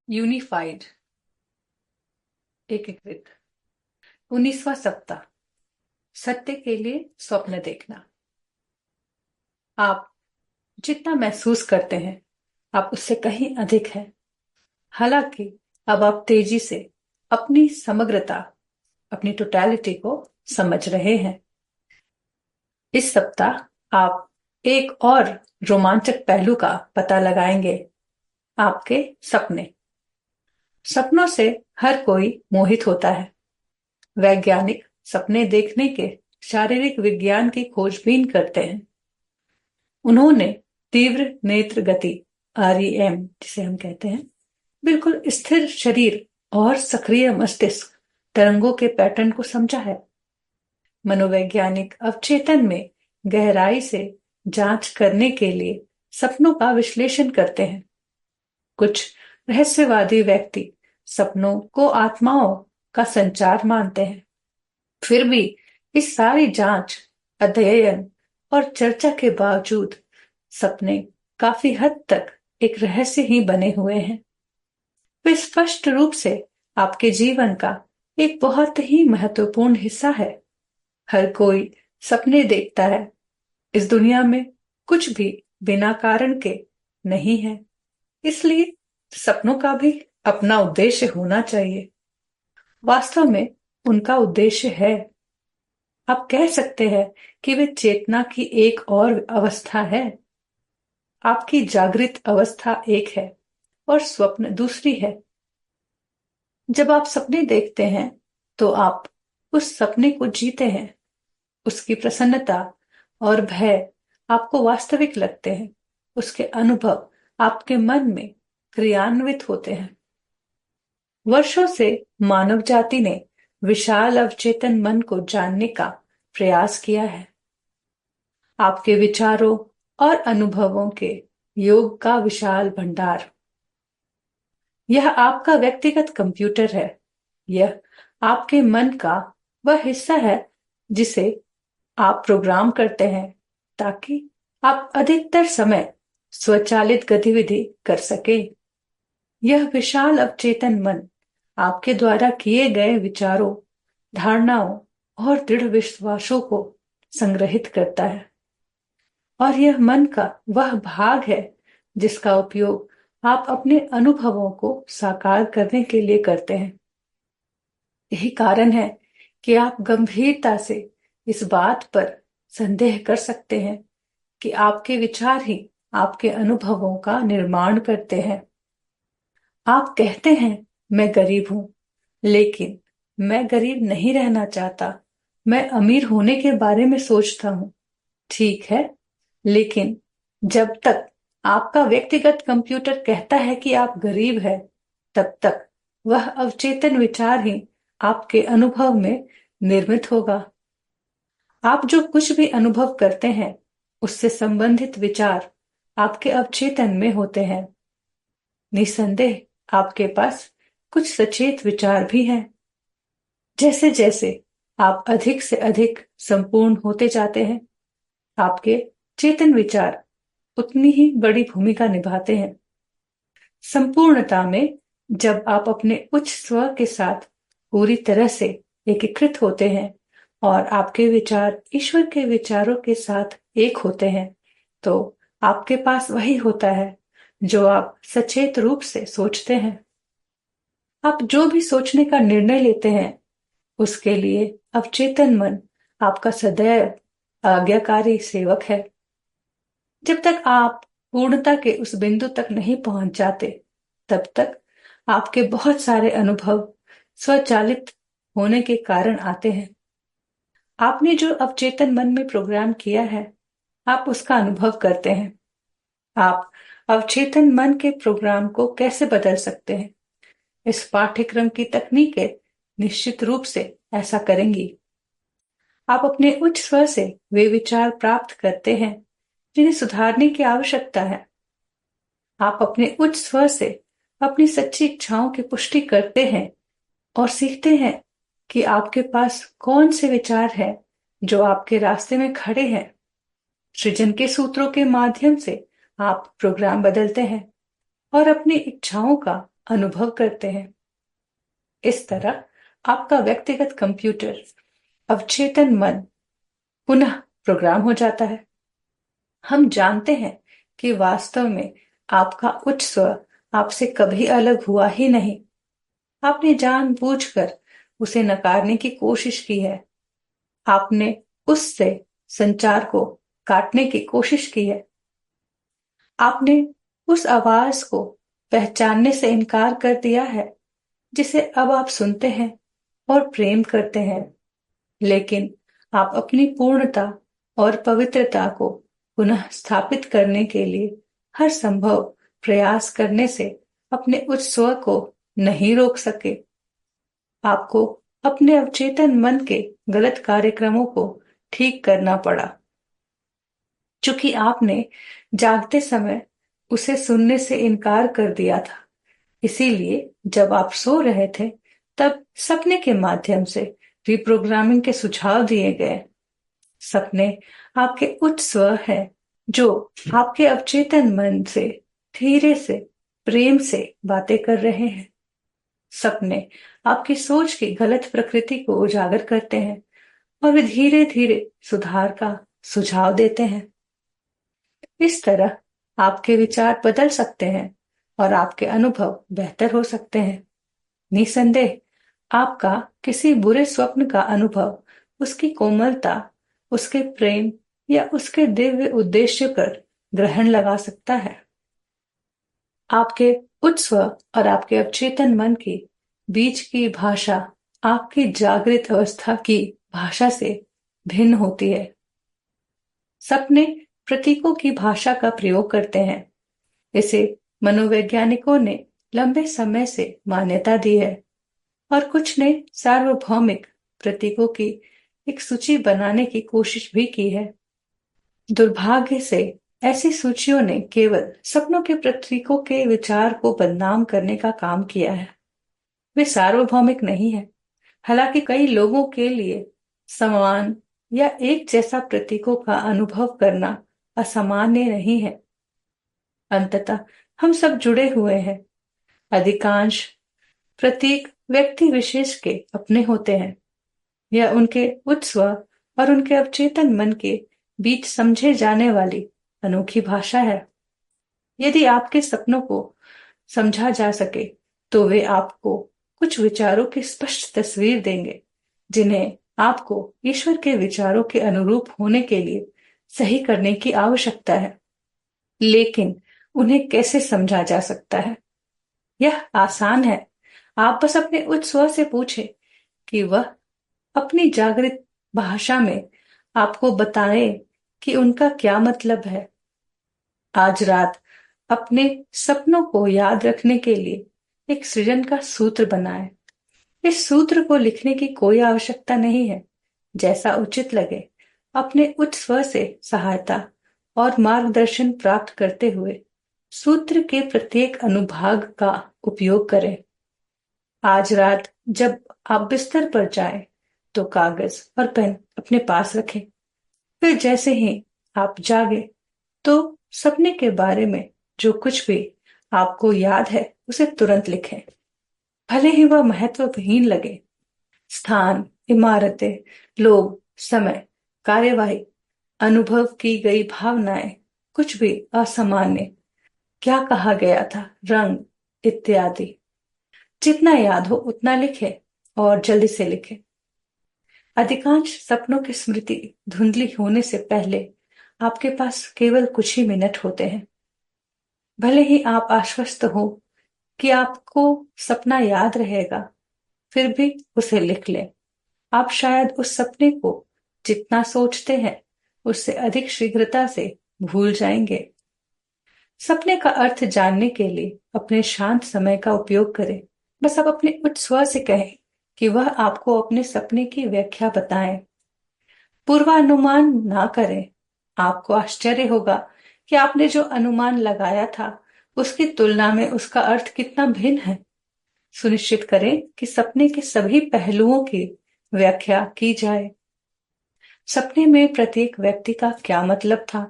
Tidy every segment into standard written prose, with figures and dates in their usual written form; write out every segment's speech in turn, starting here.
Unified, एकीकृत। 19वां सप्ताह, सत्य के लिए स्वप्न देखना। आप जितना महसूस करते हैं आप उससे कहीं अधिक हैं। हालांकि अब आप तेजी से अपनी समग्रता, अपनी टोटलिटी को समझ रहे हैं। इस सप्ताह आप एक और रोमांचक पहलू का पता लगाएंगे, आपके सपने। सपनों से हर कोई मोहित होता है। वैज्ञानिक सपने देखने के शारीरिक विज्ञान की खोजबीन करते हैं। उन्होंने तीव्र नेत्र गति REM, जिसे हम कहते हैं, बिल्कुल स्थिर शरीर और सक्रिय मस्तिष्क तरंगों के पैटर्न को समझा है। मनोवैज्ञानिक अवचेतन में गहराई से जांच करने के लिए सपनों का विश्लेषण करते हैं। कुछ रहस्यवादी व्यक्ति सपनों को आत्माओं का संचार मानते हैं। फिर भी इस सारी जांच, अध्ययन और चर्चा के बावजूद सपने काफी हद तक एक रहस्य ही बने हुए हैं। वे स्पष्ट रूप से आपके जीवन का एक बहुत ही महत्वपूर्ण हिस्सा है। हर कोई सपने देखता है। इस दुनिया में कुछ भी बिना कारण के नहीं है, इसलिए सपनों का भी अपना उद्देश्य होना चाहिए। वास्तव में उनका उद्देश्य है, आप कह सकते हैं कि वे चेतना की एक और अवस्था है। आपकी जागृत अवस्था एक है और स्वप्न दूसरी है। जब आप सपने देखते हैं तो आप उस सपने को जीते हैं। उसकी प्रसन्नता और भय आपको वास्तविक लगते हैं। उसके अनुभव आपके मन में क्रियान्वित होते हैं। वर्षों से मानव जाति ने विशाल अवचेतन मन को जानने का प्रयास किया है। आपके विचारों और अनुभवों के योग का विशाल भंडार। यह आपका व्यक्तिगत कंप्यूटर है। यह आपके मन का वह हिस्सा है जिसे आप प्रोग्राम करते हैं ताकि आप अधिकतर समय स्वचालित गतिविधि कर सके। यह विशाल अवचेतन मन आपके द्वारा किए गए विचारों, धारणाओं और दृढ़ विश्वासों को संग्रहित करता है। और यह मन का वह भाग है जिसका उपयोग आप अपने अनुभवों को साकार करने के लिए करते हैं। यही कारण है कि आप गंभीरता से इस बात पर संदेह कर सकते हैं कि आपके विचार ही आपके अनुभवों का निर्माण करते हैं। आप कहते हैं, मैं गरीब हूं, लेकिन मैं गरीब नहीं रहना चाहता। मैं अमीर होने के बारे में सोचता हूं। ठीक है, लेकिन जब तक आपका व्यक्तिगत कंप्यूटर कहता है कि आप गरीब हैं, तब तक वह अवचेतन विचार ही आपके अनुभव में निर्मित होगा। आप जो कुछ भी अनुभव करते हैं, उससे संबंधित विचार आपके अवचेतन में होते हैं। निसंदेह आपके पास कुछ सचेत विचार भी हैं। जैसे जैसे आप अधिक से अधिक संपूर्ण होते जाते हैं, आपके चेतन विचार उतनी ही बड़ी भूमिका निभाते हैं। संपूर्णता में जब आप अपने उच्च स्व के साथ पूरी तरह से एकीकृत होते हैं और आपके विचार ईश्वर के विचारों के साथ एक होते हैं, तो आपके पास वही होता है जो आप सचेत रूप से सोचते हैं। आप जो भी सोचने का निर्णय लेते हैं, उसके लिए अवचेतन मन आपका सदैव आज्ञाकारी सेवक है। जब तक आप पूर्णता के उस बिंदु तक नहीं पहुंच जाते, तब तक आपके बहुत सारे अनुभव स्वचालित होने के कारण आते हैं। आपने जो अवचेतन मन में प्रोग्राम किया है, आप उसका अनुभव करते हैं। आप अवचेतन मन के प्रोग्राम को कैसे बदल सकते हैं? इस पाठ्यक्रम की तकनीकें निश्चित रूप से ऐसा करेंगी। आप अपने उच्च स्व से वे विचार प्राप्त करते हैं जिन्हें सुधारने की आवश्यकता है। आप अपने उच्च स्व से अपनी सच्ची इच्छाओं की पुष्टि करते हैं और सीखते हैं कि आपके पास कौन से विचार हैं जो आपके रास्ते में खड़े हैं। सृजन के सूत्रों के माध्यम से आप प्रोग्राम बदलते हैं और अपनी इच्छाओं का अनुभव करते हैं। इस तरह आपका व्यक्तिगत कंप्यूटर, अवचेतन मन, पुनः प्रोग्राम हो जाता है। हम जानते हैं कि वास्तव में आपका उच्च स्व आपसे कभी अलग हुआ ही नहीं। आपने जानबूझकर उसे नकारने की कोशिश की है। आपने उससे संचार को काटने की कोशिश की है। आपने उस आवाज को पहचानने से इनकार कर दिया है जिसे अब आप सुनते हैं और प्रेम करते हैं। लेकिन आप अपनी पूर्णता और पवित्रता को पुनः स्थापित करने के लिए हर संभव प्रयास करने से अपने उच्च स्व को नहीं रोक सके। आपको अपने अवचेतन मन के गलत कार्यक्रमों को ठीक करना पड़ा, चूंकि आपने जागते समय उसे सुनने से इनकार कर दिया था। इसीलिए जब आप सो रहे थे, तब सपने के माध्यम से रिप्रोग्रामिंग के सुझाव दिए गए। सपने आपके उच्च स्व है जो आपके अवचेतन मन से धीरे से प्रेम से बातें कर रहे हैं। सपने आपकी सोच की गलत प्रकृति को उजागर करते हैं और वे धीरे धीरे सुधार का सुझाव देते हैं। इस तरह आपके विचार बदल सकते हैं और आपके अनुभव बेहतर हो सकते हैं। निसंदेह आपका किसी बुरे स्वप्न का अनुभव उसकी कोमलता, उसके प्रेम या उसके दिव्य उद्देश्य पर ग्रहण लगा सकता है। आपके उच्च स्व और आपके अवचेतन मन के बीच की भाषा आपकी जागृत अवस्था की भाषा से भिन्न होती है। सपने प्रतीकों की भाषा का प्रयोग करते हैं। इसे मनोवैज्ञानिकों ने लंबे समय से मान्यता दी है और कुछ ने सार्वभौमिक प्रतीकों की एक सूची बनाने की कोशिश भी की है। दुर्भाग्य से ऐसी सूचियों ने केवल सपनों के प्रतीकों के विचार को बदनाम करने का काम किया है। वे सार्वभौमिक नहीं है। हालांकि कई लोगों के लिए समान या एक जैसा प्रतीकों का अनुभव करना असामान्य नहीं है। अंततः हम सब जुड़े हुए हैं। अधिकांश प्रतीक व्यक्ति विशेष के अपने होते हैं। यह उनके उच्च स्व और उनके अवचेतन मन के बीच समझे जाने वाली अनोखी भाषा है। यदि आपके सपनों को समझा जा सके, तो वे आपको कुछ विचारों की स्पष्ट तस्वीर देंगे, जिन्हें आपको ईश्वर के विचारों के अनुरूप होने के लिए सही करने की आवश्यकता है। लेकिन उन्हें कैसे समझा जा सकता है? यह आसान है। आप बस अपने उच्च स्व से पूछें कि वह अपनी जागृत भाषा में आपको बताए कि उनका क्या मतलब है। आज रात अपने सपनों को याद रखने के लिए एक सृजन का सूत्र बनाएं। इस सूत्र को लिखने की कोई आवश्यकता नहीं है। जैसा उचित लगे, अपने उच्च स्व से सहायता और मार्गदर्शन प्राप्त करते हुए सूत्र के प्रत्येक अनुभाग का उपयोग करें। आज रात जब आप बिस्तर पर जाएं, तो कागज और पेन अपने पास रखें। फिर जैसे ही आप जागे, तो सपने के बारे में जो कुछ भी आपको याद है, उसे तुरंत लिखें। भले ही वह महत्वहीन लगे। स्थान, इमारतें, लोग, समय, कार्यवाही, अनुभव की गई भावनाएं, कुछ भी असामान्य, क्या कहा गया था, रंग इत्यादि। जितना याद हो उतना लिखें और जल्दी से लिखें। अधिकांश सपनों की स्मृति धुंधली होने से पहले आपके पास केवल कुछ ही मिनट होते हैं। भले ही आप आश्वस्त हो कि आपको सपना याद रहेगा, फिर भी उसे लिख लें। आप शायद उस सपने को जितना सोचते हैं, उससे अधिक शीघ्रता से भूल जाएंगे। सपने का अर्थ जानने के लिए अपने शांत समय का उपयोग करें। बस आप अपने उच्च स्व से कहें कि वह आपको अपने सपने की व्याख्या बताएं। पूर्वानुमान ना करें। आपको आश्चर्य होगा कि आपने जो अनुमान लगाया था, उसकी तुलना में उसका अर्थ कितना भिन्न है। सुनिश्चित करें कि सपने के सभी पहलुओं की व्याख्या की जाए। सपने में प्रत्येक व्यक्ति का क्या मतलब था?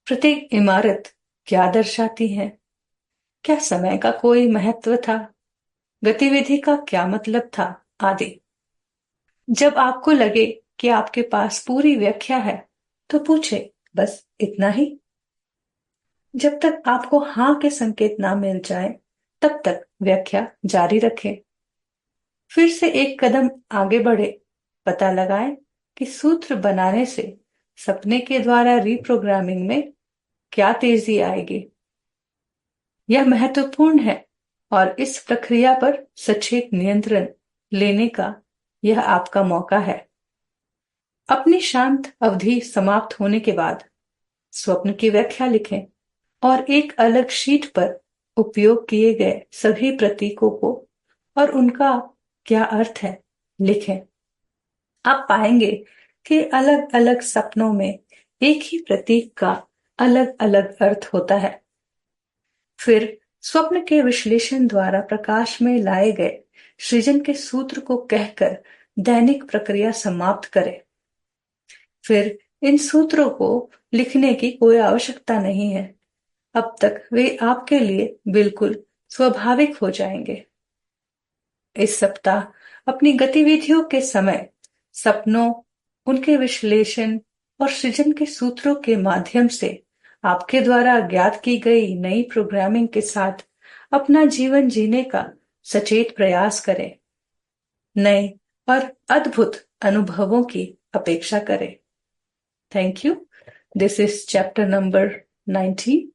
प्रत्येक इमारत क्या दर्शाती है? क्या समय का कोई महत्व था? गतिविधि का क्या मतलब था? आदि। जब आपको लगे कि आपके पास पूरी व्याख्या है, तो पूछे, बस इतना ही? जब तक आपको हाँ के संकेत ना मिल जाए, तब तक व्याख्या जारी रखें। फिर से एक कदम आगे बढ़े, पता लगाएं कि सूत्र बनाने से सपने के द्वारा रीप्रोग्रामिंग में क्या तेजी आएगी। यह महत्वपूर्ण है और इस प्रक्रिया पर सचेत नियंत्रण लेने का यह आपका मौका है। अपनी शांत अवधि समाप्त होने के बाद स्वप्न की व्याख्या लिखें और एक अलग शीट पर उपयोग किए गए सभी प्रतीकों को और उनका क्या अर्थ है लिखें। आप पाएंगे कि अलग अलग सपनों में एक ही प्रतीक का अलग अलग अर्थ होता है। फिर स्वप्न के विश्लेषण द्वारा प्रकाश में लाए गए सृजन के सूत्र को कहकर दैनिक प्रक्रिया समाप्त करें। फिर इन सूत्रों को लिखने की कोई आवश्यकता नहीं है। अब तक वे आपके लिए बिल्कुल स्वाभाविक हो जाएंगे। इस सप्ताह अपनी गतिविधियों के समय सपनों, उनके विश्लेषण और सृजन के सूत्रों के माध्यम से आपके द्वारा ज्ञात की गई नई प्रोग्रामिंग के साथ अपना जीवन जीने का सचेत प्रयास करें। नए और अद्भुत अनुभवों की अपेक्षा करें। Thank you. This is chapter number 90।